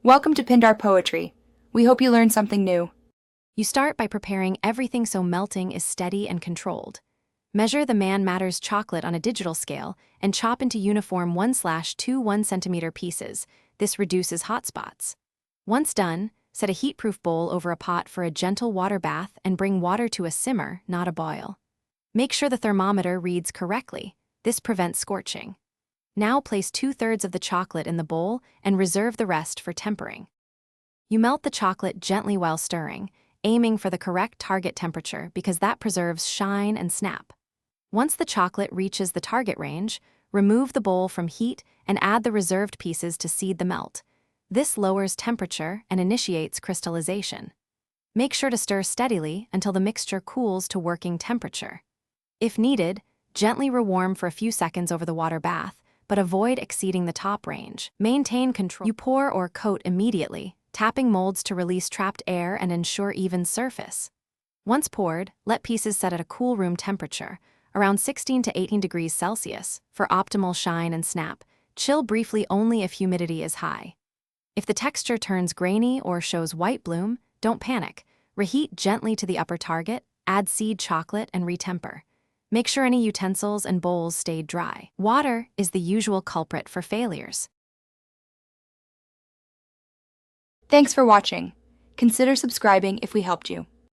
Welcome to Pindar Poetry. We hope you learned something new. You start by preparing everything so melting is steady and controlled. Measure the ManMatter'thy chocolate on a digital scale and chop into uniform 1/2 1 cm pieces. This reduces hot spots. Once done, set a heat-proof bowl over a pot for a gentle water bath and bring water to a simmer, not a boil. Make sure the thermometer reads correctly. This prevents scorching. Now place 2/3 of the chocolate in the bowl and reserve the rest for tempering. You melt the chocolate gently while stirring, aiming for the correct target temperature because that preserves shine and snap. Once the chocolate reaches the target range, remove the bowl from heat and add the reserved pieces to seed the melt. This lowers temperature and initiates crystallization. Make sure to stir steadily until the mixture cools to working temperature. If needed, gently rewarm for a few seconds over the water bath, but avoid exceeding the top range. Maintain control. You pour or coat immediately, tapping molds to release trapped air and ensure even surface. Once poured, let pieces set at a cool room temperature, around 16 to 18 degrees Celsius, for optimal shine and snap. Chill briefly only if humidity is high. If the texture turns grainy or shows white bloom, don't panic. Reheat gently to the upper target, add seed chocolate, and retemper. Make sure any utensils and bowls stay dry. Water is the usual culprit for failures. Thanks for watching. Consider subscribing if we helped you.